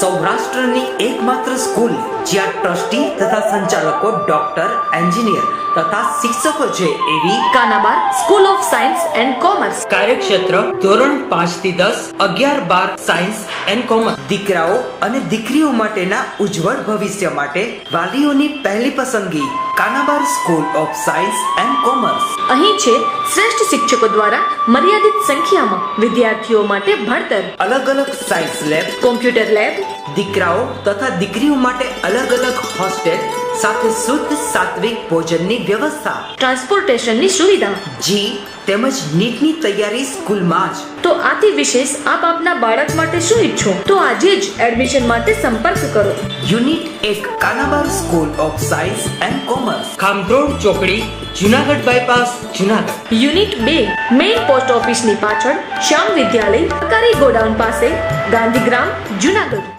સૌરાષ્ટ્રની એકમાત્ર સ્કૂલ જ્યાં ટ્રસ્ટી તથા સંચાલકો ડોક્ટર, એન્જિનિયર તથા શિક્ષકો છે એવી Kanabar school of science and commerce. કાર્યક્ષેત્ર ધોરણ 5 થી 10, 11-12 સાયન્સ એન્ડ કોમર્સ. દીકરાઓ અને દીકરીઓ માટેના ઉજ્જવળ ભવિષ્ય માટે વાલીઓની પહેલી પસંદગી Kanabar school of science and commerce. અહીં છે શ્રેષ્ઠ શિક્ષકો દ્વારા મર્યાદિત સંખ્યામાં વિદ્યાર્થીઓ માટે ભણતર, અલગ અલગ સાયન્સ લેબ, કોમ્પ્યુટર લેબ, દીકરાઓ તથા દીકરીઓ માટે અલગ અલગ હોસ્ટેલ સાથે શુદ્ધ સાત્વિક ભોજનની વ્યવસ્થા, ટ્રાન્સપોર્ટેશનની સુવિધા. જી તેમજ નીટની તૈયારી સ્કૂલમાં જ. તો આથી વિશેષ આપ આપના બાળક માટે શું ઈચ્છો તો આજે જ એડમિશન માટે સંપર્ક કરો. Unit 1 Kanabar school of science and commerce, ખામરોડ ચોકડી, Junagadh bypass, Junagadh. Unit 2 main post ઓફિસની પાછળ શ્યામ વિદ્યાલય, સરકારી ગોડાઉન પાસે, ગાંધીગ્રામ, જુનાગઢ.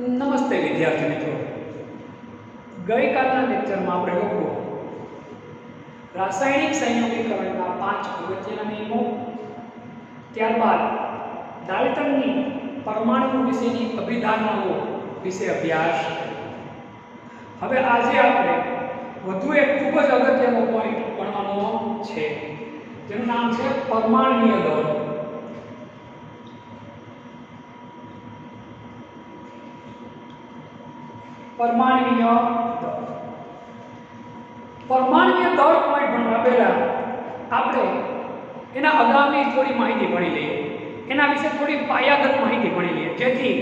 નમસ્તે વિદ્યાર્થી મિત્રો, ગઈકાલના લેક્ચરમાં આપણે લોકો રાસાયણિક સંયોગીકરણના 5 અગત્યના નિયમો, ત્યારબાદ ડાલ્ટનની પરમાણુ વિશેની અભિધારણાઓ વિશે અભ્યાસ કર્યો. હવે આજે આપણે વધુ એક ખૂબ જ અગત્યનો પોઈન્ટ ભણવાનો છે, જેનું નામ છે પરમાણ્વીય દળ. પરમાણ્વીય દળ પોઈન્ટ ભણવા પહેલા આપણે એના અગાઉની થોડી માહિતી ભણી લઈએ, એના વિશે થોડી પાયાગત માહિતી ભણી લઈએ, જેથી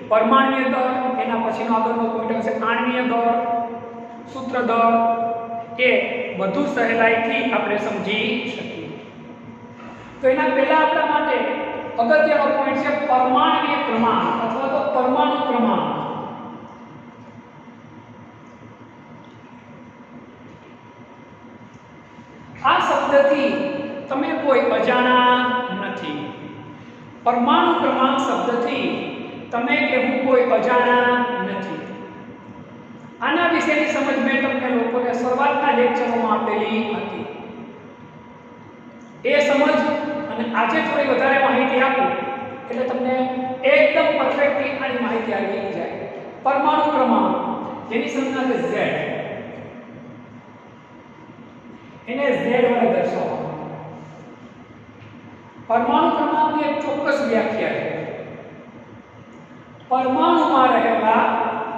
પરમાણ્વીય દળ, એના પછીનો આગળનો પોઈન્ટ હશે આણ્વીય દળ, સૂત્ર દળ, એ વધુ સહેલાઈથી આપણે સમજી શકીએ. તો એના પહેલા આપણા માટે અગત્યનો પોઈન્ટ છે પરમાણ્વીય ક્રમાંક અથવા તો પરમાણુ ક્રમાંક. આ શબ્દથી તમે કોઈ અજાણા નથી. પરમાણુ ક્રમાંક શબ્દથી તમે કે હું કોઈ અજાણા નથી. આના વિશેની સમજ મેં તમને લોકોને શરૂઆતના લેક્ચરોમાં આપેલી હતી. એ સમજ અને આજે થોડી વધારે માહિતી આપું એટલે તમને એકદમ પરફેક્ટલી આની માહિતી આવી જાય. પરમાણુ ક્રમાંક જેની સંજ્ઞા છે Z, એને Z વડે દર્શાવવામાં. પરમાણુ ક્રમાંકની એક ચોક્કસ વ્યાખ્યા છે. પરમાણુમાં રહેલા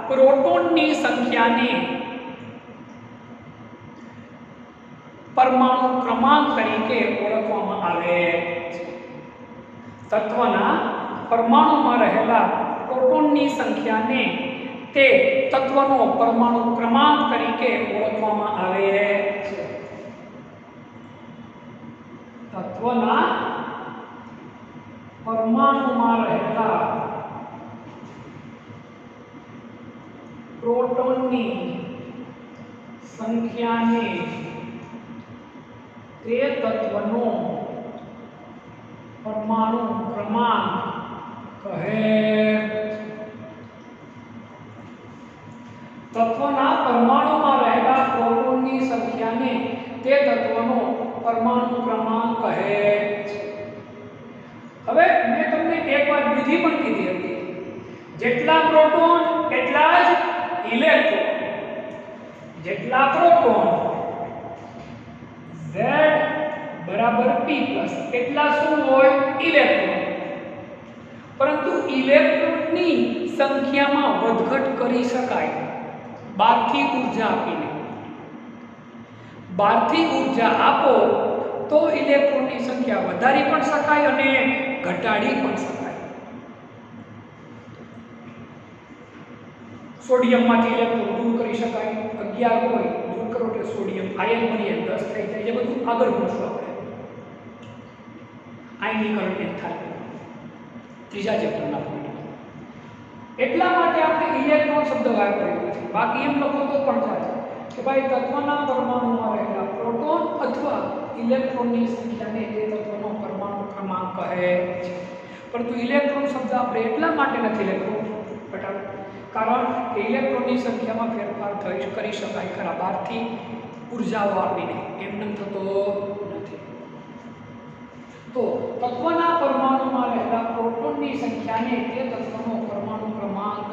પ્રોટોનની સંખ્યાને પરમાણુ ક્રમાંક તરીકે ઓળખવામાં આવે છે. તત્વના પરમાણુમાં રહેલા પ્રોટોનની સંખ્યાને તે તત્વનો પરમાણુ ક્રમાંક તરીકે ઓળખવામાં આવે છે. તત્વના પરમાણુમાં રહેલા પ્રોટોનની સંખ્યાને તે તત્વનો પરમાણુ ક્રમાંક કહે. તત્વના પરમાણુમાં રહેલા પ્રોટોનની સંખ્યાને તે તત્વનો પરમાણુ ક્રમાંક કહે છે. હવે મેં તમને એક વાત બીજી પણ કીધી હતી, જેટલા પ્રોટોન એટલા જ ઇલેક્ટ્રોન. જેટલા પ્રોટોન Z બરાબર P પ્લસ એટલા શું હોય? ઇલેક્ટ્રોન. પરંતુ ઇલેક્ટ્રોનની સંખ્યામાં વધઘટ કરી શકાય બહારથી ઊર્જા આપીને. બહારથી ઊર્જા આપો તો ઇલેક્ટ્રોનની સંખ્યા વધારી પણ શકાય અને ઘટાડી પણ શકાય. સોડિયમમાંથી ઇલેક્ટ્રોન દૂર કરી શકાય. 11 હોય દૂર કરો એટલે સોડિયમ આયન બની 10 થઈ જાય. એ બધું આગળ ભણશું આપણે. આયનીકરણ એન્થાલ્પી ત્રીજા ચેપ્ટરના પોઈન્ટ. એટલા માટે આપણે ઇલેક્ટ્રોન શબ્દ વાપર્યો નથી. બાકી એમ લખો તો પણ ચાલે કે ભાઈ તત્વના પરમાણુમાં રહેલા પ્રોટોન અથવા ઇલેક્ટ્રોનની સંખ્યાને તે તત્વનો પરમાણુ ક્રમાંક કહે છે. પરંતુ ઇલેક્ટ્રોન શબ્દ આપણે એટલા માટે નથી લખ્યો કારણ કે ઇલેક્ટ્રોનની સંખ્યામાં ફેરફાર કરી શકાય ખરા બહારથી ઉર્જાઓ આપીને, એમને થતો નથી. તો તત્વના પરમાણુમાં રહેલા પ્રોટોનની સંખ્યાને તે તત્વનો પરમાણુ ક્રમાંક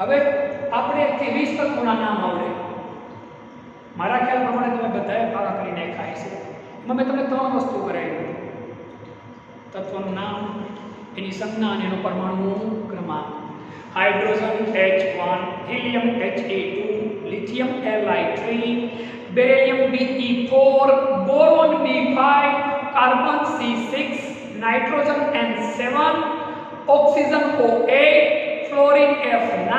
હવે આપણે 1 થી 20 તત્વોના નામ આવડે. મારા ખ્યાલ પ્રમાણે તમે બધાએ ભાગા કરી નાખ્યા છે. એમાં મેં તમને 3 વસ્તુ કરાવી. તત્વનું નામ, એની સંજ્ઞા અને એનો પરમાણુ ક્રમાંક. Hydrogen H1, helium He2, lithium Li3, beryllium Be4, boron B5, carbon C6, nitrogen N7, oxygen O8, fluorine F9,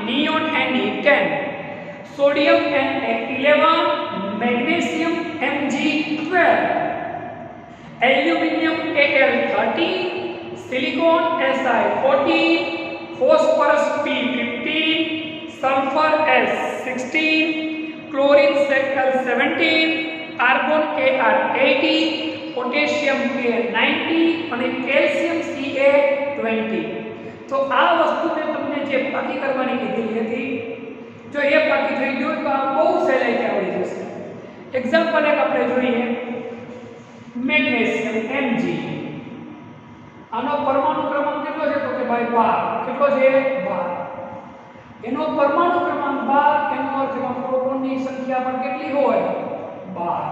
neon Ne10, sodium Na11, magnesium Mg12, aluminium Al13, silicon Si14, phosphorus P15, sulphur S16, chlorine Cl17, argon Ar80, potassium Ka90 અને calcium Ca20. તો આ વસ્તુ મેં તમને જે બાકી કરવાની કીધેલી હતી, જો એ બાકી થઈ ગયું તો આ બહુ સહેલાઈથી આવડી જશે. એક્ઝામ્પલ એક આપણે જોઈએ, મેગ્નેશિયમ Mg. આનો પરમાણુ ક્રમાંક કેટલો છે? તો કે ભાઈ 12. કેટલો છે? 12. એનો પરમાણુ ક્રમાંક 12, એનો અર્થ એમાં પ્રોટોનની સંખ્યા પણ કેટલી હોય? 12.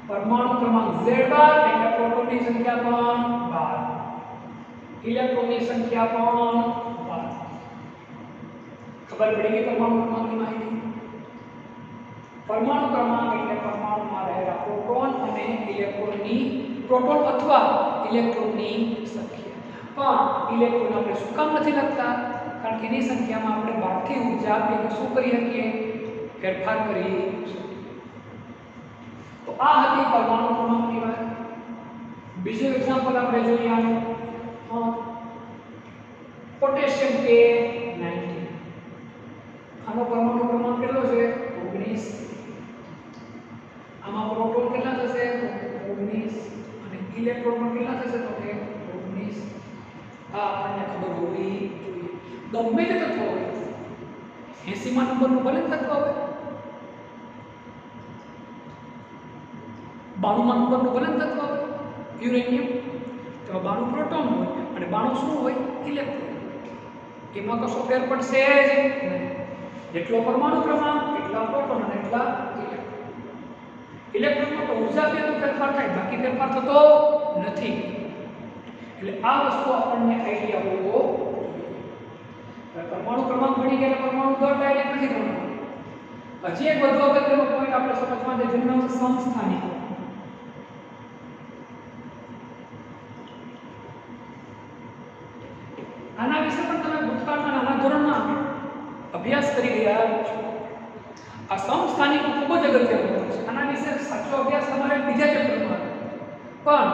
પરમાણુ ક્રમાંક Z12 એટલે પ્રોટોનની સંખ્યા પણ 12. ઇલેક્ટ્રોનની સંખ્યા પણ 12. ખબર પડી ગઈ પરમાણુ ક્રમાંકની માહિતી? પરમાણુ ક્રમાંક એટલે પરમાણુમાં રહેલા પ્રોટોન અને ઇલેક્ટ્રોનની, પ્રોટોન અથવા ઇલેક્ટ્રોનની સંખ્યા. પણ ઇલેક્ટ્રોન આપણે શું કામ નથી લખતા? કારણ કે એની સંખ્યામાં આપણે બહારથી ઊર્જા આપીને શું કરી શકીએ? ફેરફાર કરી શકીએ. તો આ હતી પરમાણુ ક્રમાંકની વાત. બીજું એક્ઝામ્પલ આપણે જોઈએ આનું, પોટેશિયમ K90. આનો પરમાણુ ક્રમાંક કેટલો છે? 19. આમાં પ્રોટોન કેટલા થશે? 19. અને ઇલેક્ટ્રોન પણ કેટલા થશે? તો કે 19. આ આપણને ખબર હોવી જોઈએ. ગમે તે તત્વ હોય, 80મા નંબરનું ભલે તત્વ હોય, 92મા નંબરનું ભલે તત્વ હોય, યુરેનિયમ, તેમાં 92 પ્રોટોન હોય અને 92 શું હોય? ઇલેક્ટ્રોન. એમાં કશો ફેર પડશે જ નહીં. જેટલો પરમાણુ ક્રમાંક એટલા પ્રોટોન અને એટલા ઇલેક્ટ્રોન. ઇલેક્ટ્રોનમાં તો ઊર્જા બે ફેરફાર થાય, બાકી ફેરફાર થતો નથી. એટલે આ વસ્તુ આપણને આઈડિયા હોવો જોઈએ. પરમાણુ ક્રમાંક ભણી ગયા, પરમાણુ દર ડાયરેક્ટ નથી ગણવાનો. હજી એક વધુ અગત્યનો પોઈન્ટ આપણે સમજવા છે, જેનું નામ છે સમસ્થાનિકો. આના વિશે પણ તમે ભૂતકાળમાં નાના ધોરણમાં અભ્યાસ કરી રહ્યા છો. આ સમસ્થાનિકો ખૂબ જ અગત્યનો છે. આના વિશે સાચો અભ્યાસ તમારે બીજા ચેપ્ટરમાં પણ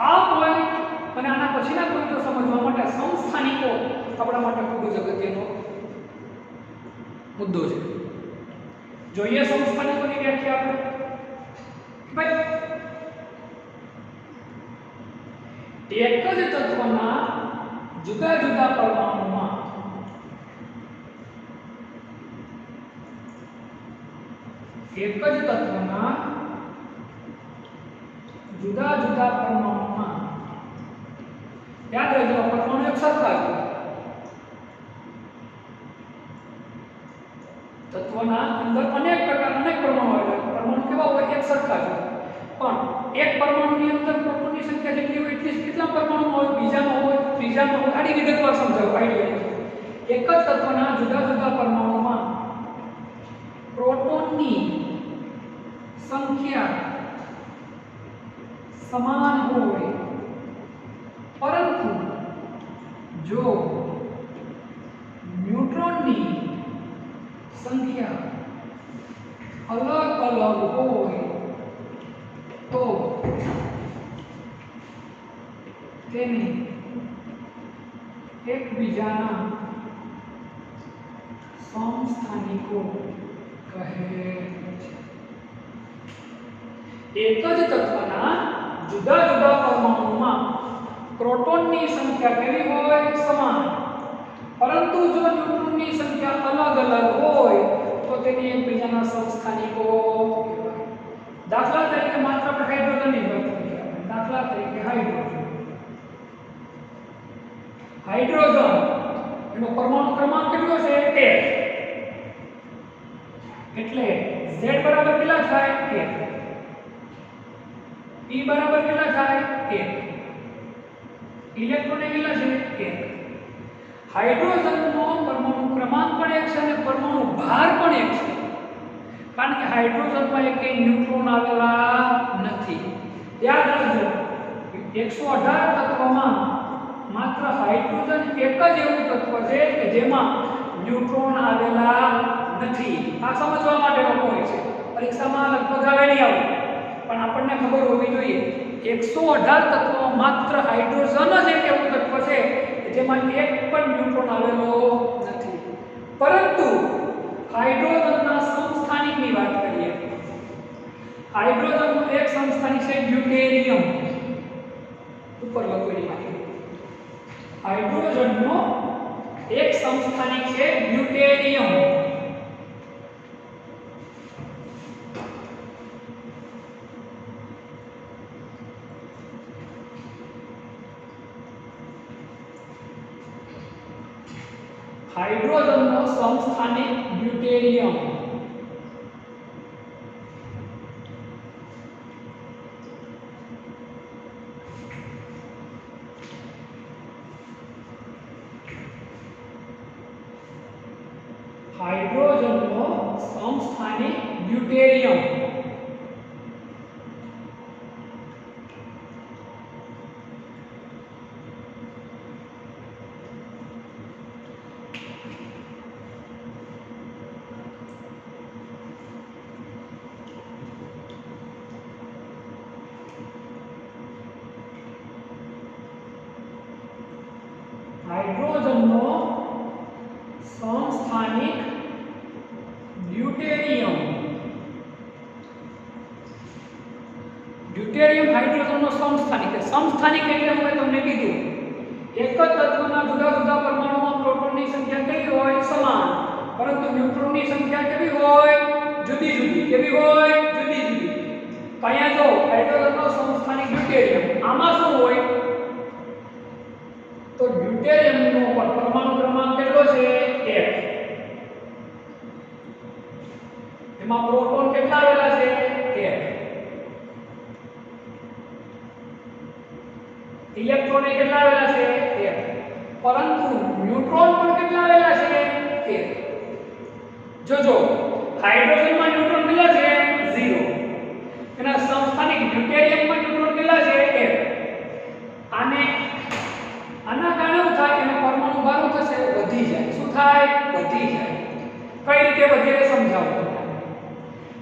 આ પોઈન્ટ અને આના પછીના પોઈન્ટો સમજવા માટે સમસ્થાનિકો આપણા માટે ખૂબ જ અગત્યનો મુદ્દો છે. જોઈએ સમસ્થાનિકોની વ્યાખ્યા આપણે. ભાઈ એક જ તત્વના જુદા જુદા પરમાણુમાં એક જ તત્વના જુદા જુદા પરમાણુમાં, યાદ રાખજો પરમાણુ એક સરખા છે. તત્વના અંદર અનેક પરમાણુ હોય. પરમાણુ કેવા હોય? એક સરખા છે. પણ એક પરમાણુની અંદર પ્રોટોનની સંખ્યા જેટલી હોય એટલી કેટલા પરમાણુ હોય? બીજામાં હોય, ત્રીજામાં હોય. આડી વિગતવાર સમજાવો આઈડિયા. એક જ તત્વના જુદા જુદા પરમાણુમાં પ્રોટોનની સંખ્યા સમાન હોય, પરંતુ જો ન્યુટ્રોનની સંખ્યા અલગ અલગ હોય તો તેને એકબીજાના સમસ્થાનિકો કહે છે. એક જ તત્વના જુદા જુદા પરમાણુમાં પ્રોટોનની સંખ્યા કેવી હોય? સમાન. પરંતુ જો ન્યુટ્રોનની સંખ્યા અલગ અલગ હોય તો તેને એકબીજાના સમસ્થાનિકો કહેવાય. દાખલા તરીકે માત્ર આપણે હાઇડ્રોજનની વાત કરીએ. દાખલા તરીકે હાઇડ્રોજન એનો પરમાણુ ક્રમાંક કેટલો છે 1 એટલે Z બરાબર કેટલા થાય 1 E બરાબર કેટલા થાય 1 ઇલેક્ટ્રોન કેટલા છે 1 હાઇડ્રોજનનો પરમાણુ ક્રમાંક પણ 1 છે અને પરમાણુ ભાર પણ 1 છે કારણ કે હાઇડ્રોજનમાં એક ન્યુટ્રોન આવેલા નથી યાદ રાખજો 118 તત્વમાં માત્ર હાઇડ્રોજન એક જ એવું તત્વ છે કે જેમાં ન્યુટ્રોન આવેલા નથી આ સમજવા માટેનો પોઈન્ટ છે પરીક્ષામાં લગભગ આવે નહીં આવે પણ આપણને ખબર હોવી જોઈએ 118 તત્વોમાં માત્ર હાઇડ્રોજન જ એક એવું તત્વ છે કે જેમાં એક પણ ન્યુટ્રોન આવેલો નથી પરંતુ હાઇડ્રોજનના સમસ્થાનિકની વાત કરીએ હાઇડ્રોજનનું એક સમસ્થાનિક છે ડ્યુટેરિયમ ઉપર લખેલી માહિતી હાઇડ્રોજનનો એક સમસ્થાનિક છે ડ્યુટેરિયમ હાઇડ્રોજનનો સમસ્થાનિક ડ્યુટેરિયમ હાઇડ્રોજનનો સમસ્થાનિક ડ્યુટેરિયમ હાઇડ્રોજનનો સમસ્થાનિક ડ્યુટેરિયમ ડ્યુટેરિયમ હાઇડ્રોજનનો સમસ્થાનિક સમસ્થાનિક એટલે મેં તમને કીધું એક જ તત્વના જુદા જુદા પરમાણુમાં પ્રોટોનની સંખ્યા કેવી હોય સમાન પરંતુ ન્યુટ્રોનની સંખ્યા કેવી હોય જુદી જુદી કેવી હોય જુદી જુદી અહીંયા જો હાઇડ્રોજનનો સમસ્થાનિક ડ્યુટેરિયમ આમાં શું હોય તો ડ્યુટેરિયમનો પરમાણુ ક્રમાંક કેટલો છે 1 એમાં પ્રોટોન કેટલા આવેલા છે 1 ઇલેક્ટ્રોન કેટલા આવેલા છે 1 પરંતુ ન્યુટ્રોન પણ કેટલા આવેલા છે 1 જોજો હાઇડ્રોજનમાં ન્યુટ્રોન કેટલા છે 0 એના સમસ્થાનિક ડ્યુટેરિયમમાં ન્યુટ્રોન કેટલા છે 1 આના કારણે શું થાય એનો પરમાણુ ભાર થશે વધી જાય શું થાય વધી જાય કઈ રીતે વધે એ સમજાવો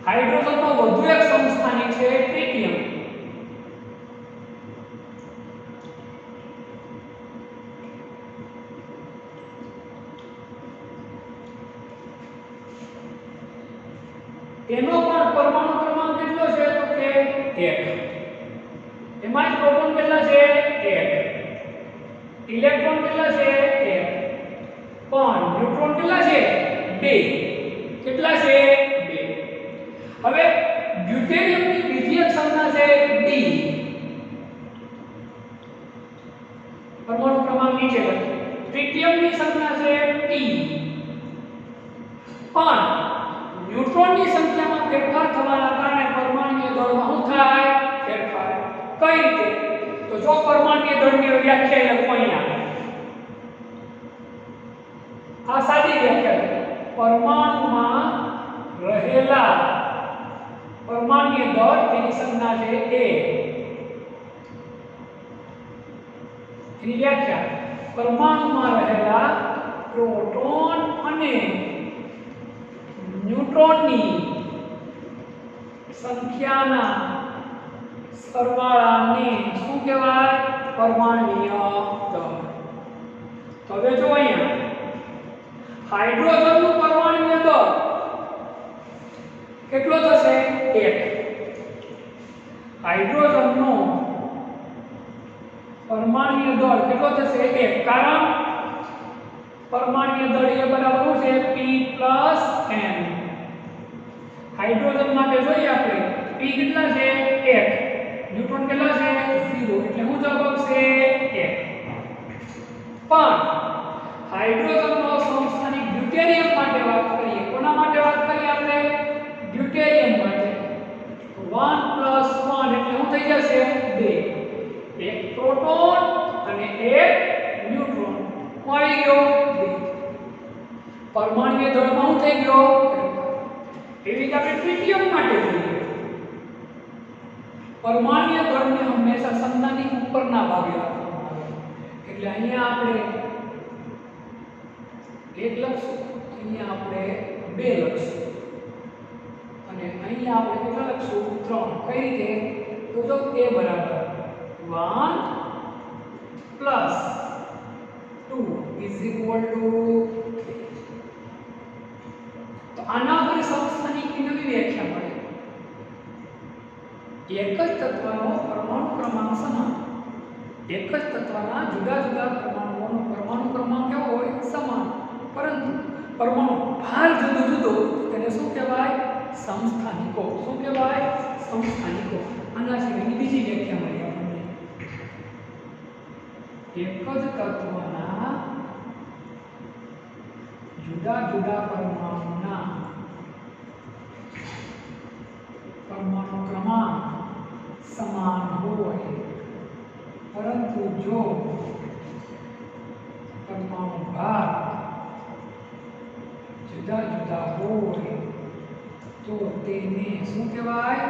હાઇડ્રોજનનો વધુ એક સમસ્થાનિક છે ટ્રિટિયમ એનો પણ પરમાણુ ક્રમાંક કેટલો છે તો કે 1 એમાં પ્રોટોન કેટલા છે 1 ઇલેક્ટ્રોન કેટલા છે 1 પણ ન્યુટ્રોન કેટલા છે 2 કેટલા છે 2 હવે ડ્યુટેરિયમની બીજી એક સંજ્ઞા છે ડી પરમાણુ ક્રમાંક નીચે લખો ટ્રિટિયમની સંજ્ઞા છે ટી પણ ન્યુટ્રોનની સંખ્યામાં ફેરફાર થવાના કારણે પરમાણુની દળમાં શું થાય ફેરફાર કઈ રીતે તો જો પરમાણુની દળની વ્યાખ્યા લખો અહીંયા આ સાદી વ્યાખ્યા પરમાણુમાં રહેલા પરમાણુની દળ તેની સંજ્ઞા છે a એની વ્યાખ્યા પરમાણુમાં રહેલા પ્રોટોન અને ન્યુટ્રોનની સંખ્યાના સરવાળાને શું કહેવાય પરમાણુય દળ તો હવે જો અહીંયા હાઇડ્રોજનનું પરમાણુય દળ કેટલો થશે 1 હાઇડ્રોજનનો પરમાણુય દળ કેટલો થશે 1 કારણ પરમાણુય દળ એ બરાબર શું છે p n હાઇડ્રોજન માટે જોઈએ આપણે p કેટલા છે 1 ન્યુટ્રોન કેટલા છે 0 એટલે શું જવાબ આવશે 1 પણ હાઇડ્રોજન પરમાણુય દળમાં શું થઈ ગયો? એવી રીતે આપણે ટ્રિટિયમ માટે જોઈએ. પરમાણુય દળને હંમેશા સંખ્યાની ઉપરના ભાગે રાખવામાં આવે. એટલે અહીંયા આપણે 1 લખશું, અહીંયા આપણે 2 લખશું અને અહીંયા આપણે કેટલા લખશું? 3. કઈ રીતે? તો જો a બરાબર 1 પ્લસ 2 ઇઝ ઇક્વલ ટુ 3. તો આના પર સમસ્થાનિકની નવી વ્યાખ્યા મળે. એક જ તત્વનો પરમાણુ ક્રમાંક સમાન. એક જ તત્વના જુદા જુદા પરમાણુઓનો પરમાણુ ક્રમાંક કેવો હોય? સમાન. પરંતુ પરમાણુ ભાર જુદો જુદો, તેને શું કહેવાય? સમસ્થાનિકો. શું કહેવાય? સમસ્થાનિકો. આના સિવાયની બીજી વ્યાખ્યા મળી આપણને. એક જ તત્વના જુદા જુદા પરમાણુના પરમાણુ ક્રમાંક સમાન હોય, પરંતુ જો પરમાણુ ભાર જુદા જુદા હોય તો તેને શું કહેવાય?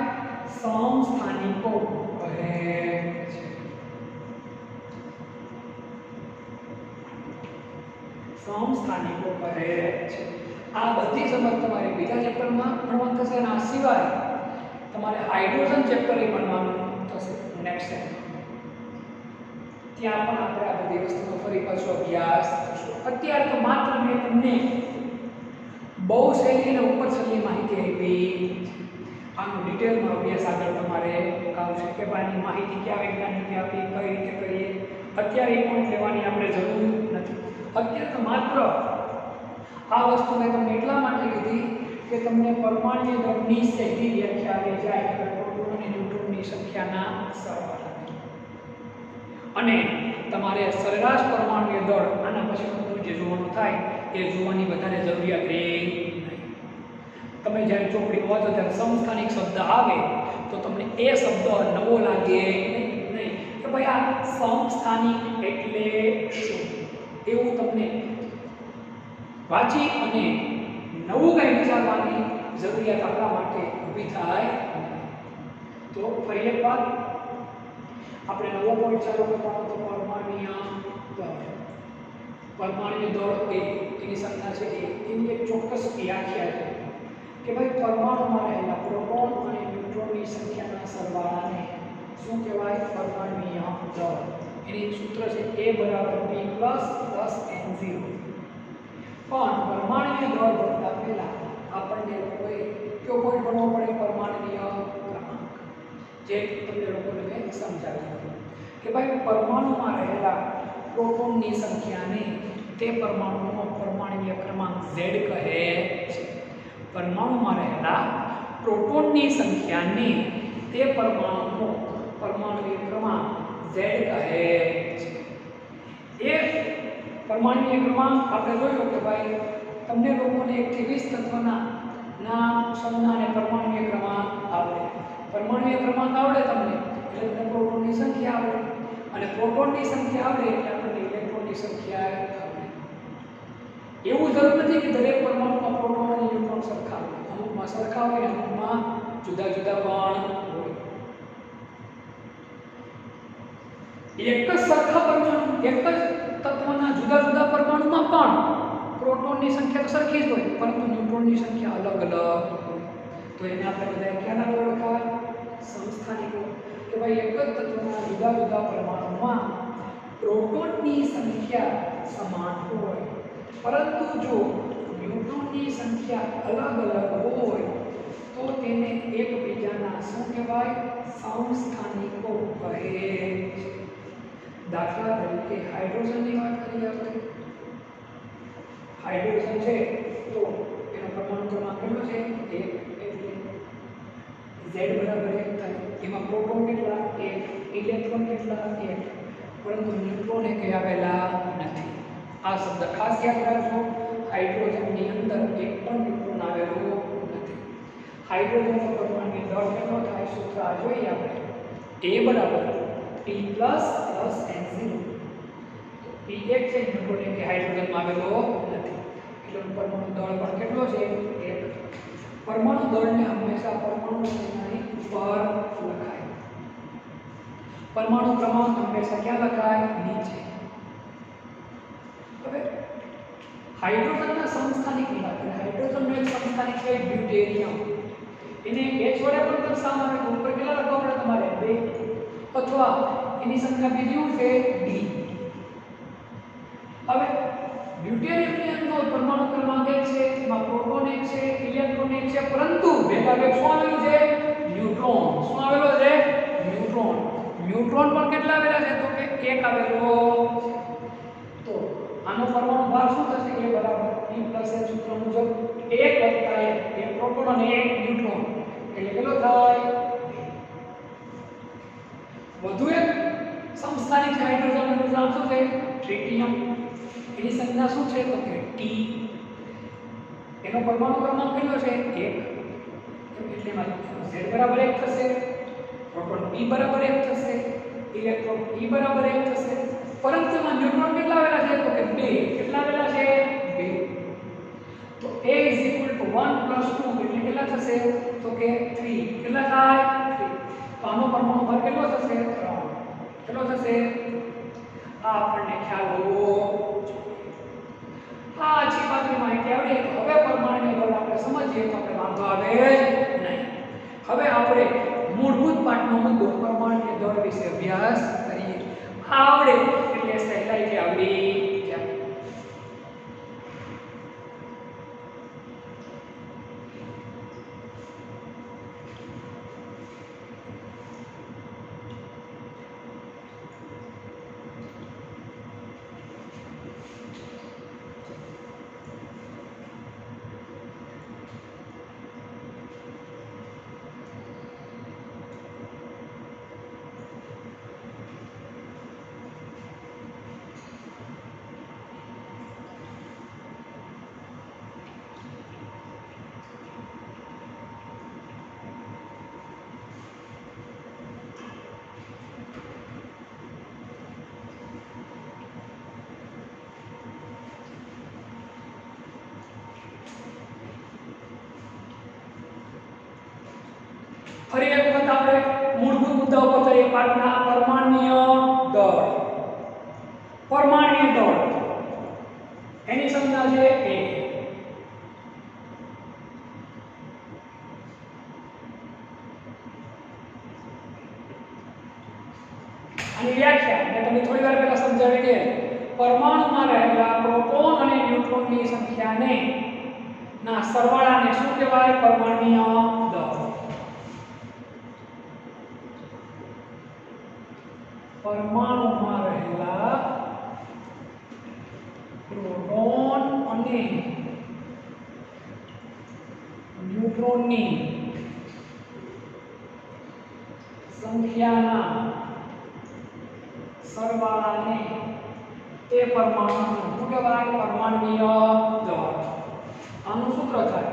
સમસ્થાનિકો કહે છે. સમસ્થાનિકો કહે છે. આ બધી સમજ તમારે બીજા ચેપ્ટરમાં ભણવાનું થશે અને આ સિવાય તમારે હાઇડ્રોજન ચેપ્ટર એ ભણવાનું થશે નેક્સ્ટ સેમ. ત્યાં પણ આપણે આ બધી વસ્તુનો ફરી પાછો અભ્યાસ કરશું. અત્યારે તો માત્ર મેં તમને બહુ શૈલી અને ઉપર શૈલી માહિતી આપી. આનો ડિટેલમાં અભ્યાસ આગળ તમારે આવશે કે આની માહિતી ક્યાં વૈજ્ઞાનિકે આપી, કઈ રીતે કરીએ. અત્યારે એ પોઈન્ટ લેવાની આપણે જરૂર નથી. અત્યારે તો માત્ર આ વસ્તુ મેં તમને એટલા માટે કીધી કે તમને પરમાણુ દળની સહેલી વ્યાખ્યા આવી જાય કે પ્રોટોન અને ન્યુટ્રોનની સંખ્યાના સરવાળા. અને તમારે સરેરાશ પરમાણુ દળ આના પછી જે જોવાનું થાય એ જોવાની વધારે જરૂરિયાત રહે નહીં. તમે જ્યારે ચોપડી વાંચો ત્યારે સમસ્થાનિક શબ્દ આવે તો તમને એ શબ્દ નવો લાગે નહીં કે ભાઈ આ સમસ્થાનિક એટલે શું, એવું તમને વાંચી અને નવું કંઈ વિચારવાની જરૂરિયાત આપણા માટે ઊભી થાય. તો ફરી એક વાર આપણે નવો પોઈન્ટ ચાલુ કરવાનો તો પરમાણુય દળ. પરમાણુ દળ એની સંખ્યા છે એની એક ચોક્કસ વ્યાખ્યા છે કે ભાઈ પરમાણુમાં રહેલા પ્રોટોન અને ન્યુટ્રોનની સંખ્યાના સરવાળાને શું કહેવાય? પરમાણુય દળ. એની સૂત્ર છે a બરાબર b પ્લસ n0. પણ પરમાણુય દળ ભણતા પહેલા આપણને લોકોએ કયો પોઈન્ટ ભણવો પડે? પરમાણુય ક્રમાંક. જે તમને લોકોને મેં સમજાવ્યું કે ભાઈ પરમાણુમાં રહેલા પ્રોટોનની સંખ્યાને તે પરમાણુનો પરમાણુય ક્રમાંક Z કહે છે. પરમાણુમાં રહેલા પ્રોટોનની સંખ્યાને તે પરમાણુનો પરમાણુય ક્રમાંક Z કહે છે. એ પરમાણુય ક્રમાંક આપણે જોયો કે ભાઈ તમને લોકોને 1 થી 20 તત્વના નામ, સંજ્ઞા અને પરમાણુય ક્રમાંક આવડે. પરમાણુય ક્રમાંક આવડે તમને એટલે તમને પ્રોટોનની સંખ્યા આવડે અને પ્રોટોનની સંખ્યા આવડે એટલે આપણને ઇલેક્ટ્રોનની સંખ્યા આવડે. એવું જરૂર નથી કે દરેક પરમાણુમાં પ્રોટોન અને ન્યુટ્રોન સરખા હોય. અમુકમાં સરખા હોય અને અમુકમાં જુદા જુદા પણ હોય. એક જ સરખા પરમાણુ, એક જ તત્વના જુદા જુદા પરમાણુમાં પણ પ્રોટોનની સંખ્યા તો સરખી જ હોય, પરંતુ ન્યુટ્રોનની સંખ્યા અલગ અલગ હોય. તો એને આપણે બધા ક્યાંના ઓળખાય? સમસ્થાનિકો. કે ભાઈ એક જ તત્વના જુદા જુદા પરમાણુમાં પ્રોટોનની સંખ્યા સમાન હોય, પરંતુ જો ન્યુટ્રોનની સંખ્યા અલગ અલગ હોય તો તેને એકબીજાના શું કહેવાય? સમસ્થાનિકો કહે છે. દાખલા તરીકે હાઇડ્રોજનની વાત કરીએ આપણે. હાઇડ્રોજન છે તો એનો પરમાણુ ક્રમાંક કેટલો છે? 1. એટલે Z બરાબર 1 થાય. એમાં પ્રોટોન કેટલા? 1. ઇલેક્ટ્રોન કેટલા? 1. પરંતુ ન્યુટ્રોન એ કઈ આવેલા નથી. આ શબ્દ ખાસ યાદ રાખજો. હાઇડ્રોજનની અંદર એક પણ ન્યુટ્રોન આવેલો નથી. હાઇડ્રોજનનો પરમાણુ દળ કેટલો થાય? સૂત્ર આ જોઈએ આપણે. A બરાબર P પ્લસ N0. P એક છે, ન્યુટ્રોન કે હાઇડ્રોજનમાં આવેલો નથી. એટલે નાઇટ્રોજન પરમાણુ દળ પણ કેટલો છે? 1. પરમાણુ દળને હંમેશા પરમાણુ સંખ્યાની ઉપર લખાય. પરમાણુ ક્રમાંક હંમેશા ક્યાં લખાય? નીચે. હવે હાઇડ્રોજનના સમસ્થાનિકની વાત કરીએ. હાઇડ્રોજનનો એક સમસ્થાનિક છે ડ્યુટેરિયમ. એને H વડે પણ દર્શાવવામાં આવે. ઉપર કેટલા લખવા પડે તમારે? 2. અથવા એની સંખ્યા બીજી છે D. હવે ડ્યુટેરિયમની અંદર પરમાણુ ક્રમાંક 1 છે, એમાં પ્રોટોન 1 છે, ઇલેક્ટ્રોન 1 છે, પરંતુ ભેગા શું આવેલું છે? ન્યુટ્રોન. શું આવેલો છે? ન્યુટ્રોન. ન્યુટ્રોન પણ કેટલા આવેલા છે? તો કે 1 આવેલો. તો આનો પરમાણુ ભાર શું થશે? A બરાબર E પ્લસ H સૂત્ર મુજબ 1 વત્તા 1 એ પ્રોટોન અને 1 ન્યુટ્રોન એટલે કેટલો થાય? વધુ એક સમસ્થાનિક હાઇડ્રોજનનું નામ શું છે? ટ્રિટિયમ. એની સંખ્યા શું છે? તો કે T. એનો પરમાણુ ક્રમાંક કેટલો છે? 1. એટલે માં Z બરાબર 1 થશે, પ્રોટોન P બરાબર 1 થશે, ઇલેક્ટ્રોન E બરાબર 1 થશે. પરંતુ એમાં ન્યુટ્રોન કેટલા આવેલા છે? તો કે 2. કેટલા આવેલા છે? 2. તો A = 1 + 2 એટલે કેટલા થશે? તો કે 3. કેટલા થાય? 3. તો આનો પરમાણુ ભાર કેટલો થશે? 3. કેટલો થશે? આ આપણને ખ્યાલ હોવો જોઈએ. આ આછી પાતળી માહિતી આવડે તો હવે પરમાણુની દળ આપણે સમજીએ તો આપણે વાંધો આવે નહીં. હવે આપણે મૂળભૂત પાઠનો મુદ્દો પરમાણુની દળ વિશે અભ્યાસ કરીએ. આ આવડે એટલે સહેલાઈથી આવડી જાય. ફરી એક વખત આપણે મૂળભૂત મુદ્દાઓ પર જઈએ. પાઠના પરમાણ્વીય દળ. પરમાણ્વીય દળ એની સંખ્યા છે 1. આની વ્યાખ્યા મેં તમને થોડી વાર પહેલા સમજાવી કે પરમાણુમાં રહેલા પ્રોટોન અને ન્યુટ્રોનની સંખ્યાને ના સરવાળાને શું કહેવાય? પરમાણ્વીય દળ. પરમાણુમાં રહેલા પ્રોટોન અને ન્યુટ્રોનની સંખ્યાના સરવાળાને તે પરમાણુનું શું કહેવાય? પરમાણ્વીય દળ. આનું સૂત્ર થાય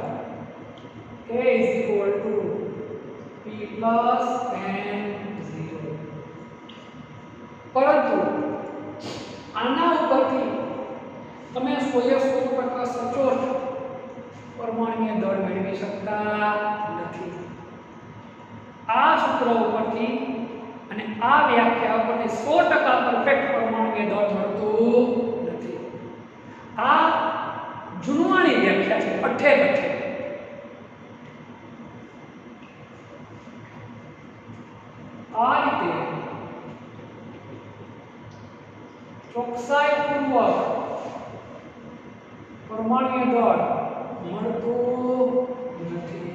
A = P + N0. પરંતુ આના ઉપરથી તમે 100% સચોટ પરમાણ્વીય દળ મેળવી શકતા નથી. આ સૂત્ર ઉપરથી અને આ વ્યાખ્યા ઉપરથી 100% પરફેક્ટ પરમાણ્વીય દળ મળતું નથી. આ જૂનવાણી વ્યાખ્યા છે, પઠ્ઠે પઠ્ઠે. આ રીતે ચોકસાઈપૂર્વક પરમાણ્વીય દળ મળતું નથી.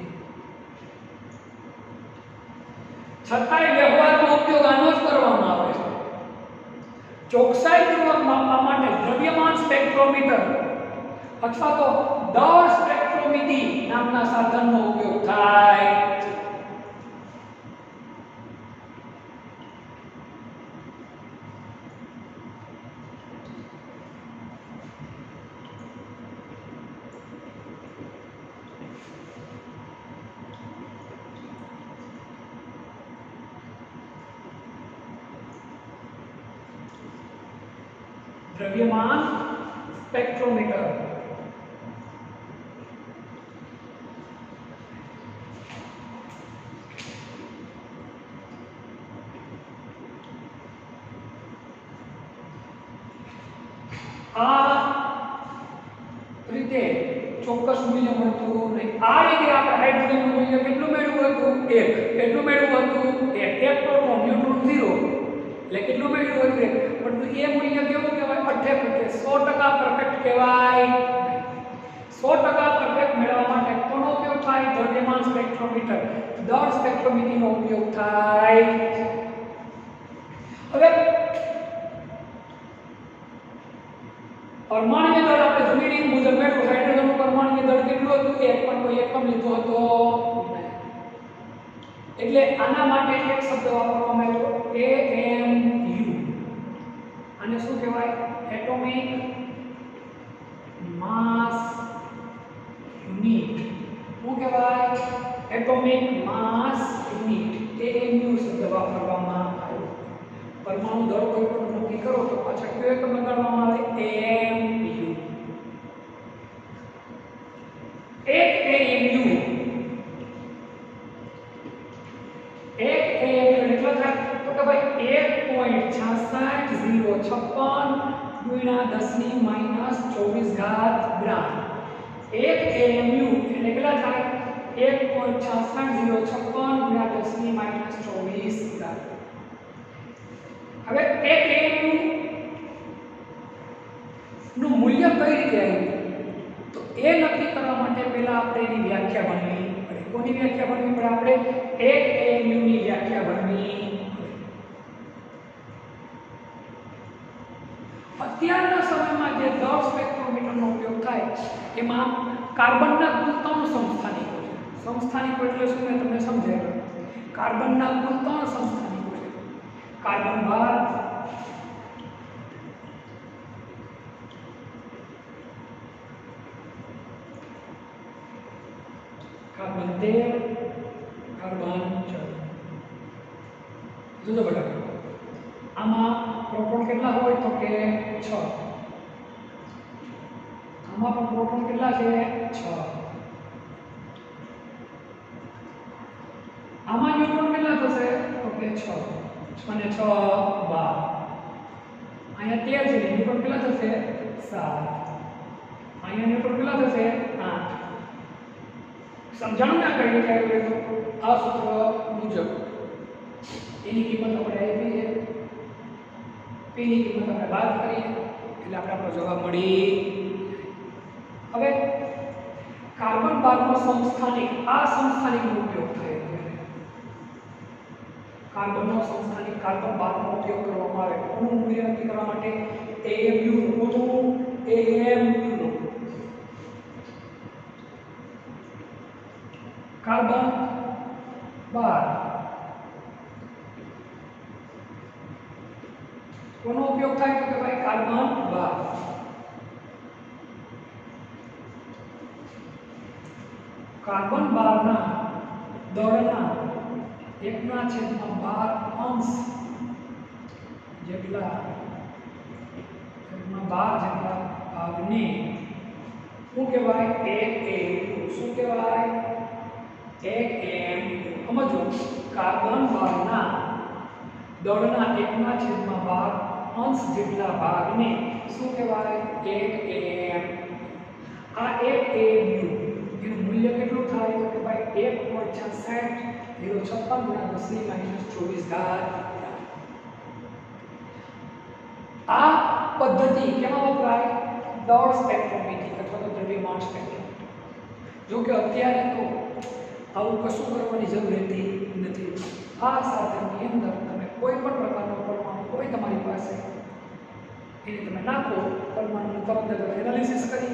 છતાંય વ્યવહારમાં ઉપયોગ આનો જ કરવામાં આવે છે. ચોકસાઈપૂર્વક માપવા માટે દ્રવ્યમાન સ્પેક્ટ્રોમીટર અથવા તો દળ સ્પેક્ટ્રોમિટી નામના સાધનનો ઉપયોગ થાય છે. દ્રવ્યમાન સ્પેક્ટ્રોમીટર આ રીતે ચોક્કસ મૂલ્ય મળતું નહીં. આ રીતે આપણે હાઇડ્રોજનનું મૂલ્ય કેટલું મેળવ્યું હતું? 1. કેટલું મેળવ્યું હતું? 1. 1 પ્રોટોન, ન્યુટ્રોન 0. એટલે કેટલું મેળવ્યું હતું? 1. પરંતુ એ મૂલ્ય કેવું કહેવાય? 100% પરફેક્ટ કહેવાય. 100% પરફેક્ટ મેળવવા માટે કોનો ઉપયોગ થાય? દ્રવ્યમાન સ્પેક્ટ્રોમીટર, દળ સ્પેક્ટ્રોમીટરનો ઉપયોગ થાય. હવે પરમાણુ દળ આપણે જૂની રીત મુજબ મેળવ્યું. હાઇડ્રોજનનું પરમાણુ દળ કેટલું હતું? 1. પણ કોઈ એકમ લીધો હતો નહીં. એટલે આના માટે એક શબ્દ વાપરવામાં આવ્યો AMU. આને શું કહેવાય? એટોમિક માસ યુનિટ. શું કહેવાય? એટોમિક માસ યુનિટ. AMU શબ્દ વાપરવામાં આવ્યો. પરમાણુ દળ કોઈ પણ નક્કી કરો તો પાછળ કયો એકમ લગાડવામાં આવે? AMU. એક AMU કેટલો થાય? તો કે ભાઈ 1.66056 ગુણ્યા 10⁻²4 ગ્રામ. એક AMU એટલે કેટલા થાય? 1.66056 ગુણ્યા 10⁻²4 ગ્રામ. હવે એક AMU નું મૂલ્ય કઈ રીતે આવ્યું? તો એ નક્કી કરવા માટે પહેલા આપણે એની વ્યાખ્યા ભણવી પડે. કોની વ્યાખ્યા ભણવી પડે? આપણે એક AMU ની વ્યાખ્યા ભણવી પડે. અત્યારના સમયમાં જે દળ સ્પેક્ટ્રોમીટરનો ઉપયોગ થાય એમાં કાર્બનના કુલ 3 સમસ્થાનિકો છે. સમસ્થાનિકો એટલે શું મેં તમને સમજાવ્યું. કાર્બનના કુલ 3 સમસ્થાનિકો છે. Carbon 12, carbon 13, carbon 14. જોજો બેટા, આમાં પ્રોટોન કેટલા હોય? તો કે 6. આમાં પણ પ્રોટોન કેટલા છે? 6. આમાં ન્યુટ્રોન કેટલા થશે? તો કે 6. 6 ને 6 12. અહીંયા 13 છે. ન્યુટ્રોન કેટલા થશે? 7. અહીંયા ન્યુટ્રોન કેટલા થશે? 8. સમજાણું ના કઈ રીતે આવ્યું? તો આ સૂત્ર મુજબ એની કિંમત આપણે આપી છે, p ની કિંમત આપણે બાદ કરીએ એટલે આપણો જવાબ મળી. હવે કાર્બન 12 નો સમસ્થાનિક, આ સમસ્થાનિકનો ઉપયોગ થાય છે. કાર્બનનો સમસ્થાનિક કાર્બન 12 નો ઉપયોગ કરવામાં આવે કોનું મૂલ્ય નક્કી કરવા માટે? AMU નું. AMU કાર્બન 12 કોનો ઉપયોગ થાય? તો કે ભાઈ કાર્બન 12. કાર્બન 12 ના દળના 1/12 અંશ જેટલા 1/12 જેટલા ભાગને શું કહેવાય? એક AMU. શું કહેવાય? એક AMU. સમજો, કાર્બન 12 ના દળના 1/12 અંશ જેટલા ભાગને શું કહેવાય? એક AMU. આ એક AMU એનું મૂલ્ય કેટલું થાય? તો કે ભાઈ 1.66056 ગુણ્યા 10⁻²4. આ પદ્ધતિ કેમાં વપરાય? દળ સ્પેક્ટ્રોમીટર અથવા તો દ્રવ્યમાન સ્પેક્ટ્રોમીટર. જો કે અત્યારે તો આવું કશું કરવાની જરૂર રહેતી નથી. આ સાધનની અંદર તમે કોઈ પણ પ્રકારનો પરમાણુ હોય તમારી પાસે, એને તમે નાખો, પરમાણુનું તરત જ એનાલિસિસ કરી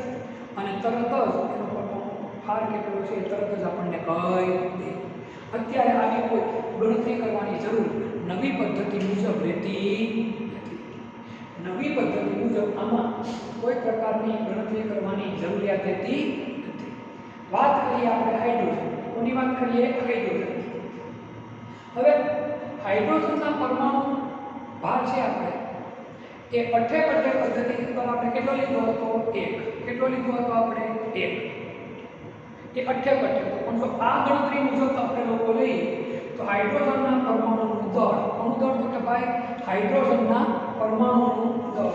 અને તરત જ એનો પરમાણુ ભાર કેટલો છે તરત જ આપણને કહી દે. અત્યારે આવી કોઈ ગણતરી કરવાની જરૂર નવી પદ્ધતિ મુજબ રહેતી નથી. નવી પદ્ધતિ મુજબ આમાં કોઈ પ્રકારની ગણતરી કરવાની જરૂરિયાત રહેતી નથી. વાત કરીએ આપણે હાઇડ્રોજન. કોની વાત કરીએ? હાઇડ્રોજન. હવે હાઇડ્રોજનના પરમાણુ ભાર છે આપણે એ અઠે પદ્ધતિ પર આપણે કેટલો લીધો હતો? 1. કેટલો લીધો હતો આપણે? 1. એ અઠે પણ જો આ ગણતરી મુજબ આપણે લોકો લઈએ તો હાઇડ્રોજનના પરમાણુનું દળ, કોનું દળ? તો કે ભાઈ હાઇડ્રોજનના પરમાણુનું દળ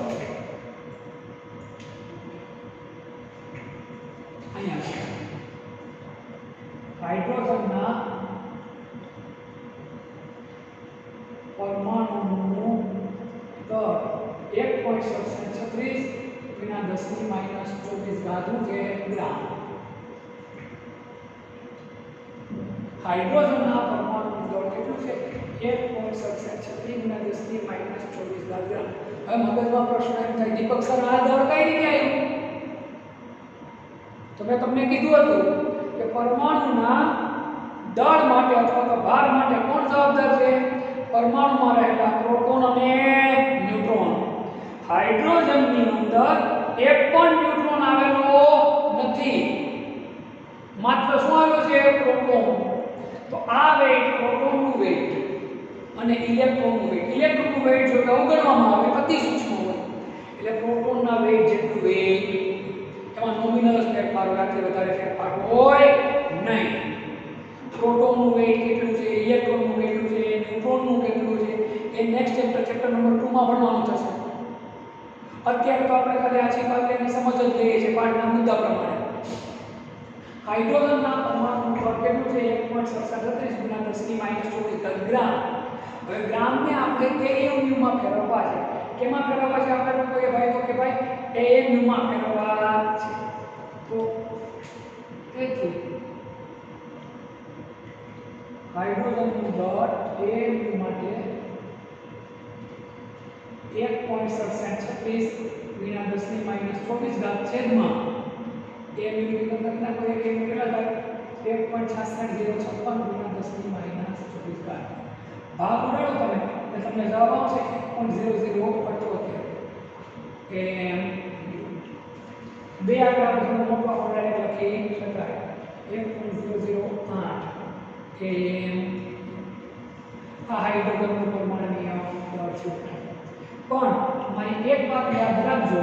1.36 ગુણ્યા 10⁻24 જે ગ્રામ. હાઇડ્રોજનના પરમાણુનું દળ કેટલું છે? 1.36 ગુણ્યા 10⁻24 ગ્રામ. હવે મગજમાં પ્રશ્ન એમ થાય, દીપક સર આ દળ કઈ રીતે આવ્યું? તો મેં તમને કીધું હતું કે પરમાણુના દળ માટે અથવા તો ભાર માટે કોણ જવાબદાર છે? પરમાણુમાં રહેલા પ્રોટોન અને ન્યુટ્રોન. હાઇડ્રોજનની અંદર એક પણ ન્યુટ્રોન આવેલો નથી, માત્ર શું આવેલો છે? પ્રોટોન. તો આ વેઇટ પ્રોટોનનું વેઇટ અને ઇલેક્ટ્રોનનું વેઇટ. ઇલેક્ટ્રોનનું વેઇટ જો અવગણવામાં આવે અતિ સૂક્ષ્મ હોય એટલે પ્રોટોનના વેઇટ જેટલું વેઇટ, એમાં નોમિનલ ફેરફાર હોય, આટલે વધારે ફેરફાર હોય નહીં. પ્રોટોનનું વેઇટ કેટલું છે, ઇલેક્ટ્રોનનું કેટલું છે, ન્યુટ્રોનનું કેટલું છે, એ નેક્સ્ટ ચેપ્ટર નંબર 2 માં ભણવાનું થશે. અત્યારે તો આપણે ખાલી આ છેલ્લાની સમજ જ લઈએ છીએ પાઠના મુદ્દા પ્રમાણે. હાઇડ્રોજનના પરમાણુનું દળ કેટલું છે? 1.37 ગુણ્યા 10⁻24 ગ્રામ. હવે ગ્રામને આપણે AMU માં ફેરવવા છે. કેમાં ફેરવવા છે? આપણે લોકોએ ભાઈ તો કે ભાઈ AMU માં ફેરવવા છે. તો તેથી હાઇડ્રોજનનું દળ AMU માટે 1.37 ગુણ્યા 10⁻24 છેદમાં AMU ની કિંમત લખી નાખો. એક AMU કેટલા થાય? 1.66056 ગુણ્યા 10⁻24. ભાગ ઉડાડો તમે એટલે તમને જવાબ આવશે 1.0078. બે આંકડા પછી મોટો આંકડો ડાયરેક્ટ લખી શકાય. 1.008 આ હાઇડ્રોજનનું પરમાણુય દળ છે. પણ મારી એક વાત યાદ રાખજો,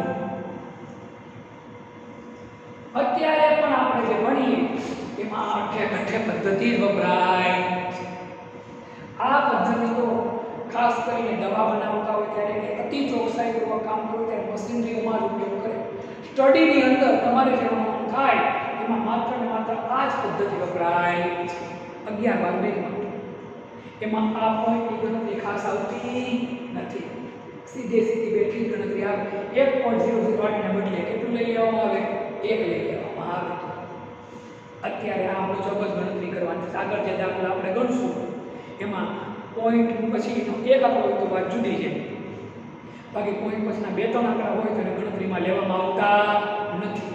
અત્યારે પણ આપણે જે ભણીએ એમાં અઠે પદ્ધતિ વપરાય. આ પદ્ધતિ તો ખાસ કરીને દવા બનાવતા હોય ત્યારે અતિ ચોકસાઈપૂર્વક કામ કરવું ત્યારે મશીનરીઓમાં જ ઉપયોગ કરે. સ્ટડીની અંદર તમારે જે ભણવાનું થાય એમાં માત્ર ને માત્ર આ જ પદ્ધતિ વપરાય છે. 11 12 એમાં આ પોઈન્ટની ગણતરી ખાસ આવતી નથી. સીધી બેટરી ગણતરી આવે. 1.008 ને બદલે કેટલું લઈ લેવામાં આવે? 1 લઈ લેવામાં આવે. અત્યારે આ આપણે ચોક્કસ ગણતરી કરવાની છે. આગળ જે દાખલા આપણે ગણશું એમાં પોઈન્ટ પછીનો એક આંકડો હોય તો વાત જુદી છે, બાકી પોઈન્ટ પછીના 2-3 આંકડા હોય તો એને ગણતરીમાં લેવામાં આવતા નથી.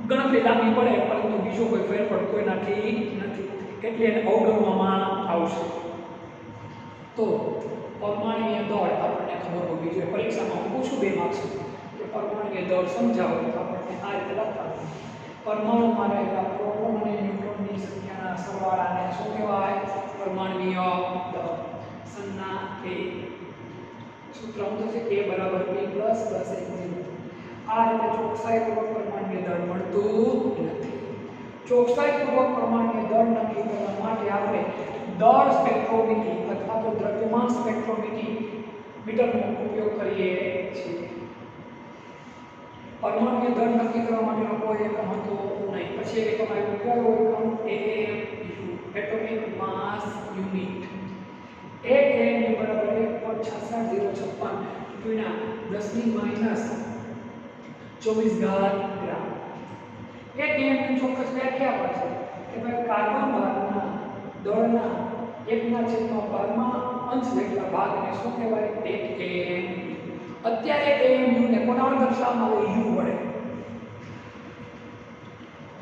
ગણતરી લાંબી પડે પરંતુ બીજો કોઈ ફેરફાર કોઈ નાખી નથી એટલે એને અવગણવામાં આવશે. તો પરમાણુય દળ આપણને ખબર હોવી જોઈએ. પરીક્ષામાં હું પૂછું 2 માર્ક્સ કે પરમાણુય દળ સમજાવો તો આપણે આ રીતે લખવાનું. પરમાણુમાં રહેલા પ્રોટોન અને ન્યુટ્રોનની સંખ્યાના સરવાળાને શું કહેવાય? પરમાણુય દળ. સંજ્ઞા A. સૂત્ર શું થશે? A = P + +1. આ રીતે ચોકસાઈપૂર્વક પરમાણુય દળ મળતું નથી. ચોકસાઈપૂર્વક પરમાણુય દળ નક્કી કરવા માટે આપણે દળ સ્પેક્ટ્રોમીટર અથવા તો દ્રવ્યમાન સ્પેક્ટ્રોમીટરનો ઉપયોગ કરીએ છીએ. પરમાણુય દળ નક્કી કરવા માટેનો કોઈ એકમ હતો નહીં. પછી એક એકમ આવ્યો, કયો એકમ? AMU, એટોમિક માસ યુનિટ. એક AMU = 1.66056 ગુણ્યા 10⁻24 ગ્રામ. એક AMU ચોક્કસ વ્યાખ્યા પર છે કે ભાઈ કાર્બન ભાગના દળના 1/12 અંશ જેટલા ભાગને શું કહેવાય? એક AMU. અત્યારે AMU ને કોના વડે દર્શાવવામાં આવે? U વડે.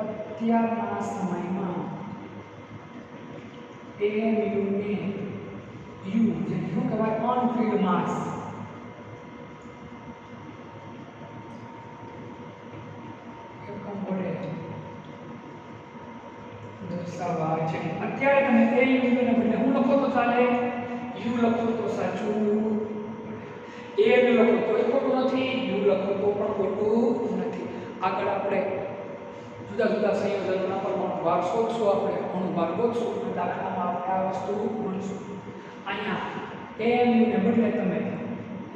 અત્યારના સમયમાં AMU ને U જેને શું કહેવાય? અનફિલ્ડ માસ. એકમ વડે દર્શાવાય છે. અત્યારે તમે AMU ને બદલે હું લખો તો ચાલે, U લખો તો સાચું, AMU લખો તો એ ખોટું નથી, U લખો તો પણ ખોટું નથી. આગળ આપણે જુદા જુદા સંયોજનોના પરમાણુ ભાર શોધશું, આપણે અણુભાર ગોતશું અને દાખલામાં આપણે આ વસ્તુ ગણશું. અહીંયા AMU ને બદલે તમે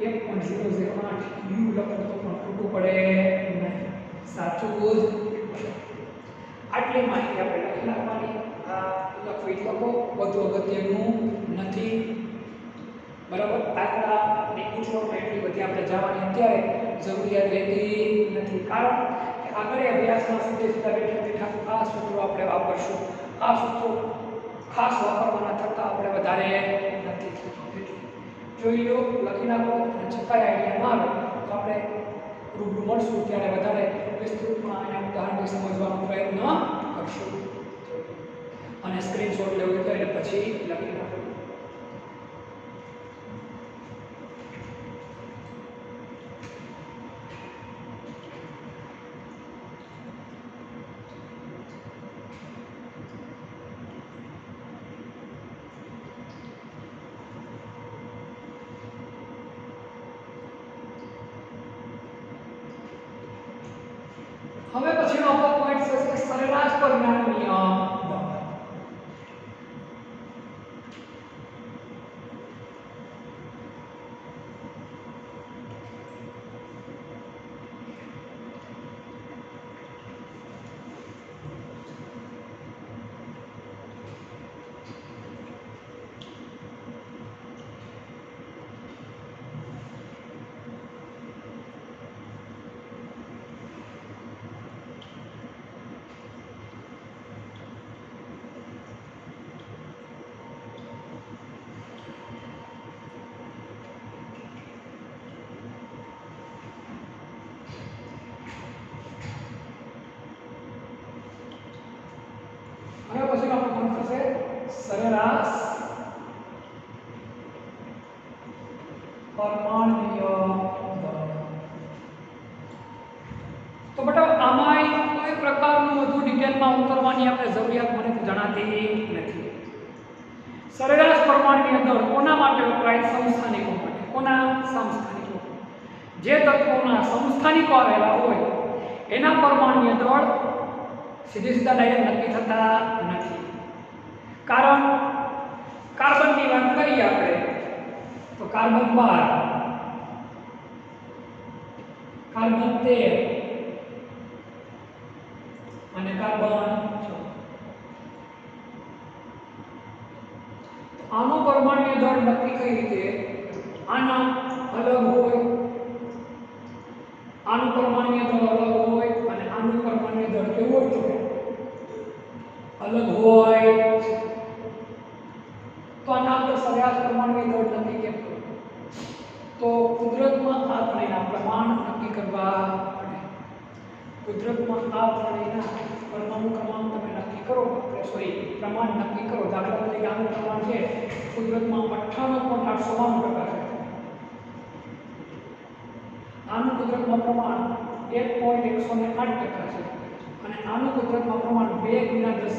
1.008 U લખો તો પણ ખોટું પડે નહીં, સાચું જ પડે. આટલી માહિતી આપણે લખી નાખવાની. આ લખવી લખો, વધુ અગત્યનું નથી. બરાબર? આટલા ની પૂછવામાં એટલી બધી આપણે જવાની અત્યારે જરૂરિયાત રહેતી નથી, કારણ કે આગળ અભ્યાસમાં સીધા બેઠા આ સૂત્રો આપણે વાપરશું. આ સૂત્રો ખાસ વાપરવાના થતાં આપણે વધારે નથી. જોઈ લો, લખી નાખો, અને છતાંય આઈડિયા ના આવે તો આપણે રૂબરૂ મળશું ત્યારે વધારે વિસ્તૃતમાં એના ઉદાહરણથી સમજવાનો પ્રયત્ન કરશું. અને સ્ક્રીનશોટ લેવું તો એટલે પછી લખી નાખો. હવે પછીનો આપણો પોઈન્ટ છે સરેરાશ પરિમાણીય દળ. હવે પછીનો આપણો પોઈન્ટ થશે સરેરાશ પરિમાણીય દળ. તો બેટા આમાંય કોઈ પ્રકારનું વધુ ડિટેલમાં ઉતરવાની આપણે જરૂરિયાત મને જણાતી નથી. સરેરાશ પરિમાણીય દળ કોના માટે વપરાય? સમસ્થાનિકો માટે. કોના? સમસ્થાનિકો. જે તત્વોના સમસ્થાનિકો આવેલા હોય એના પરિમાણીય દળ સીધા ડાયરેક્ટ નક્કી થતા નથી. કારણ કાર્બનની વાત કરીએ આપણે તો કાર્બન 12, કાર્બન 13 અને કાર્બન 14. આનો પરમાણ્વીય દળ નક્કી કઈ રીતે? આના અલગ હોય, આનું પરમાણ્વીય દળ અલગ હોય અને આનું પરમાણ્વીય દળ કેવું હોય તો અલગ હોય. તો આના આપણે સરેરાશ પરમાણ્વીય દળ નક્કી કેમ કરવું? તો કુદરતમાં આ ત્રણેયના પ્રમાણ નક્કી કરવા પડે. કુદરતમાં આ ત્રણેયના પરમાણુ ક્રમાંક તમે નક્કી કરો, પ્રમાણ નક્કી કરો. દાખલા તરીકે આનું પ્રમાણ છે કુદરતમાં 98.892% છે. આનું કુદરતમાં પ્રમાણ 1.108% છે અને આનું કુદરતમાં પ્રમાણ 2 × 10⁻10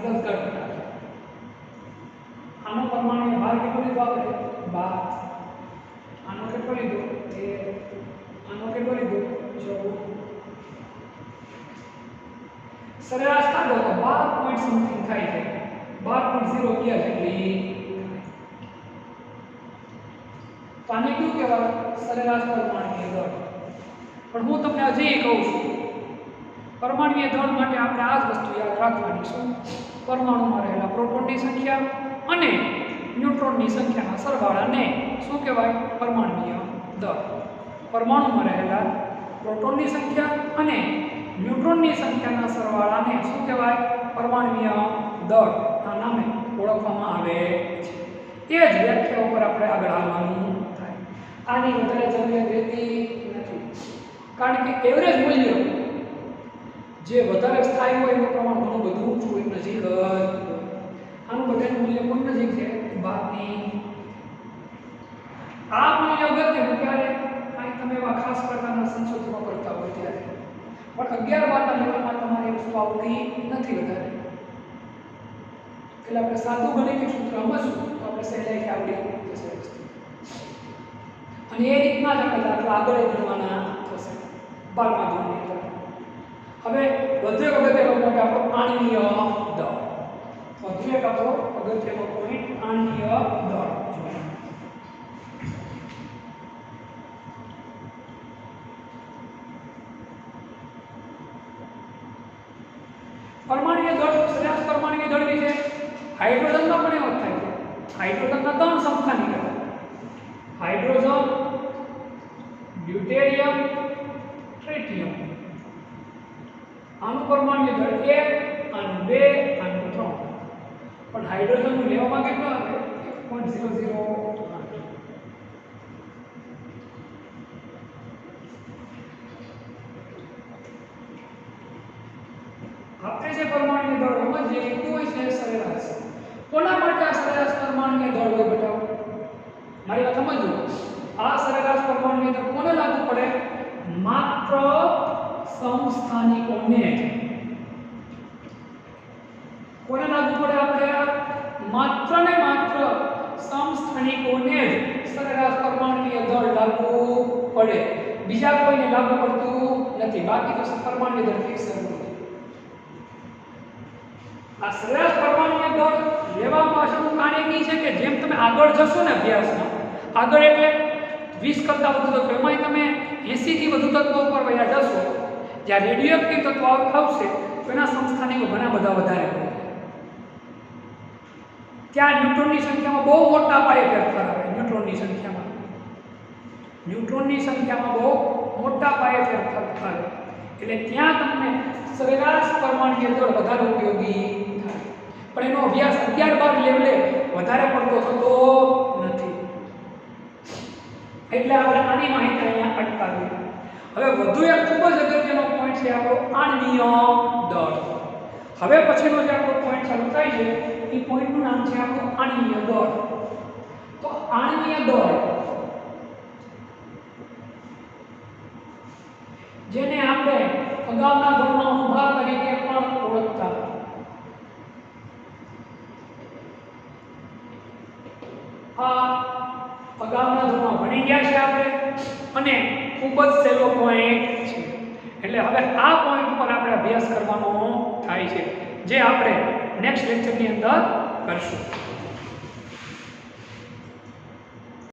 છે. આનો પરમાણુ ભાર કેટલો લીધો આપણે? 12. આનો કેટલો લીધો? 13. આનો કેટલો લીધો? 14. સરેરાશ કાઢો તો 12 પોઈન્ટ સમથિંગ થાય છે. 12.0 જેટલી. તો આને શું કહેવાય? સરેરાશ પરમાણ્વીય દળ. પણ હું તમને હજી કહું છું, પરમાણ્વીય દળ માટે આપણે આ જ વસ્તુ યાદ રાખવાની છે. પરમાણુમાં રહેલા પ્રોટોનની સંખ્યા અને ન્યુટ્રોનની સંખ્યાના સરવાળાને શું કહેવાય? પરમાણ્વીય દળ. પરમાણુમાં રહેલા પ્રોટોનની સંખ્યા અને ન્યુટ્રોનની સંખ્યાના સરવાળાને શું કહેવાય? પરમાણ્વીય દળ ના નામે ઓળખવામાં આવે છે. તે જ વ્યાખ્યા ઉપર આપણે આગળ હાલવાનું થાય. આની વધારે જરૂરિયાત રહેતી નથી, કારણ કે એવરેજ મૂલ્ય જે વધારે સ્થાયી હોય એનું પ્રમાણ ઘણું બધું ઊંચું હોય, નજીક જ હોય. આનું બધાનું મૂલ્ય કોઈ નજીક છે 12ની. આ મૂલ્ય અગત્યનું ક્યારે? કાંઈ તમે એવા ખાસ પ્રકારના સંશોધનો કરતા હોય ત્યારે. પણ 11-12ના લેવલમાં તમારે એ વસ્તુ આવતી નથી વધારે. એટલે આપણે સાદું ગણિતિક સૂત્ર સમજશું તો આપણે સહેલાઈથી આવડી જશે વસ્તુ. અને એ રીતના જ આપણે દાખલા આગળ ગણવાના થશે 12મા ધોરણની અંદર. હવે વધુ એક અગત્યનો પોઈન્ટ આપણો આણ્વીય દળ. વધુ એક આપણો અગત્યનો પોઈન્ટ આણ્વીય દળ. પરમાણ્વીય દળ, સરેરાશ પરમાણ્વીય દળ વિશે હાઇડ્રોજનમાં પણ એવો જ થાય છે. હાઇડ્રોજનના 3 સમસ્થાનિક હતા. Hydrogen, deuterium, tritium. આનું પરમાણુ દળ 1, આનું 2, આનું 3. પણ હાઇડ્રોજનનું લેવામાં કેટલો આવે? 1.008. આપણે જે પરમાણુ દળ સમજીએ એ કોઈ છે સરેરાશ. કોના માટે આ સરેરાશ પરમાણુ દળ હોય બતાવો? મારી વાત સમજો. આ સરેરાશ પરમાણુ દળ કોને લાગુ પડે? માત્ર સમસ્થાનિકોને જ. કોને લાગુ પડે? આપણે માત્ર ને માત્ર સમસ્થાનિકોને જ સરેરાશ પરમાણુ દળ લાગુ પડે. બીજા કોઈને લાગુ પડતું નથી. બાકી તો પરમાણુ દળ ફિક્સ છે. આ સરેરાશ પરમાણુ દળ લેવા પાછળનું કારણ એ છે કે જેમ તમે આગળ જશો ને અભ્યાસમાં, આગળ એટલે 20 કરતા વધુ તત્વો, એમાં તમે 80 થી વધુ તત્વો ઉપર વયા જશો, જ્યાં રેડિયોએક્ટિવ તત્વો આવશે તો એના સમસ્થાનિકો ઘણા બધા વધારે હોય. ત્યાં ન્યુટ્રોનની સંખ્યામાં બહુ મોટા પાયે ફેરફાર આવે. ન્યુટ્રોનની સંખ્યામાં બહુ મોટા પાયે ફેરફાર થાય. એટલે ત્યાં તમને સરેરાશ પરમાણુ દળ વધારે ઉપયોગી થાય. પણ એનો અભ્યાસ 11-12 લેવલે વધારે પડતો થતો નથી. એટલે આપણે આની માહિતી અહીંયા અટકાવીએ. હવે વધુ એક ખૂબ જ અગત્યનો પોઈન્ટ છે આપણો આણ્વીય દળ. હવે પછીનો જે આપણો પોઈન્ટ ચાલુ થાય છે એ પોઈન્ટનું નામ છે આપણું આણ્વીય દળ. તો આણ્વીય દળ જેને આપણે અગાઉના ધોરણમાં ઊભા તરીકે પણ ઓળખતા. આ અગાઉના ધોરણમાં ભણી ગયા છે આપણે અને ખૂબ જ સહેલો પોઈન્ટ છે. એટલે હવે આ પોઈન્ટ ઉપર આપણે અભ્યાસ કરવાનો થાય છે, જે આપણે નેક્સ્ટ લેક્ચરની અંદર કરશું.